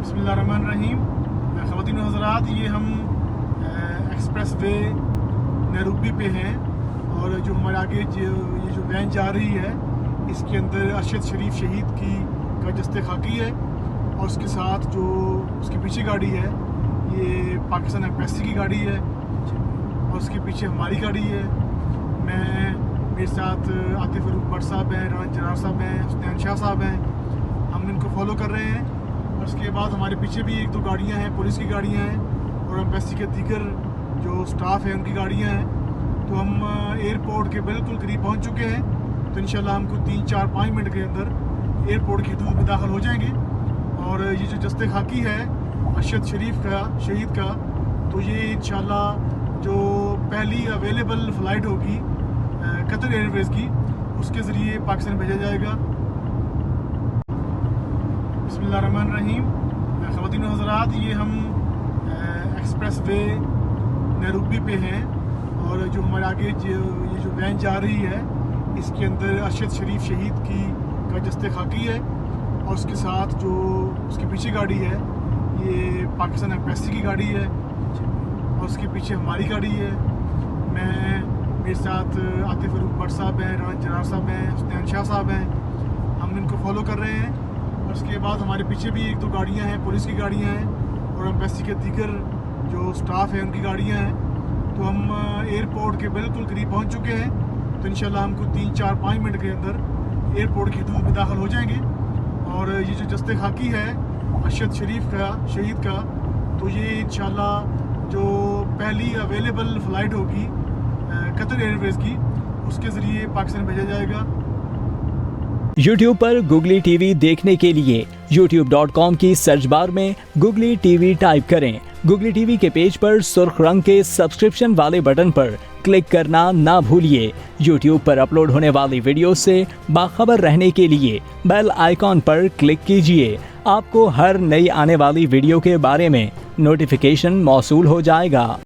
बिस्मिल्लाहिर्रहमानिर्रहीम। ख़वातीन व हज़रात, ये हम एक्सप्रेस वे नैरोबी पे हैं और जो हमारे आगे ये जो वैन जा रही है इसके अंदर अरशद शरीफ शहीद का जस्ते खाकी है और उसके साथ जो उसके पीछे गाड़ी है ये पाकिस्तान एम्बेसी की गाड़ी है और उसके पीछे हमारी गाड़ी है। मेरे साथ आतिफ फ़ारूक भट्ट साहब हैं, राना जरार साहब हैं, हुसनैन शाह साहब हैं। हम इनको फॉलो कर रहे हैं और उसके बाद हमारे पीछे भी एक दो गाड़ियां हैं, पुलिस की गाड़ियां हैं और एम्बेसी के दीगर जो स्टाफ है उनकी गाड़ियां हैं। तो हम एयरपोर्ट के बिल्कुल करीब पहुंच चुके हैं। तो इंशाल्लाह हमको 3-4-5 मिनट के अंदर एयरपोर्ट की हदूद में दाखिल हो जाएंगे। और ये जो जस्ते खाकी है अरशद शरीफ का शहीद का, तो ये इंशाल्लाह जो पहली अवेलेबल फ़्लाइट होगी कतर एयरवेज़ की, उसके ज़रिए पाकिस्तान भेजा जाएगा। बिस्मिल्लाहिर्रहमानिर्रहीम। ख़वातीन व हज़रात, ये हम एक्सप्रेस वे नैरोबी पे हैं और जो हमारे आगे ये जो वैन जा रही है इसके अंदर अरशद शरीफ शहीद का जस्ते खाकी है और उसके साथ जो उसके पीछे गाड़ी है ये पाकिस्तान एम्बेसी की गाड़ी है और उसके पीछे हमारी गाड़ी है। मेरे साथ आतिफ फ़ारूक भट्ट साहब हैं, राना जरार साहब हैं, हुसनैन शाह साहब हैं। हम इनको फॉलो कर रहे हैं और उसके बाद हमारे पीछे भी एक दो गाड़ियां हैं, पुलिस की गाड़ियां हैं और एम्बेसी के दीगर जो स्टाफ है उनकी गाड़ियां हैं। तो हम एयरपोर्ट के बिल्कुल करीब पहुंच चुके हैं। तो इंशाल्लाह हमको 3-4-5 मिनट के अंदर एयरपोर्ट की हदूद में दाखिल हो जाएंगे। और ये जो जस्ते खाकी है अरशद शरीफ का शहीद का, तो ये इंशाल्लाह जो पहली अवेलेबल फ़्लाइट होगी कतर एयरवेज़ की, उसके ज़रिए पाकिस्तान भेजा जाएगा। YouTube पर गुगली टीवी देखने के लिए youtube.com की सर्च बार में गुगली टीवी टाइप करें। गुगली टीवी के पेज पर सुर्ख रंग के सब्सक्रिप्शन वाले बटन पर क्लिक करना ना भूलिए। YouTube पर अपलोड होने वाली वीडियो से बाखबर रहने के लिए बेल आइकॉन पर क्लिक कीजिए। आपको हर नई आने वाली वीडियो के बारे में नोटिफिकेशन मौसूल हो जाएगा।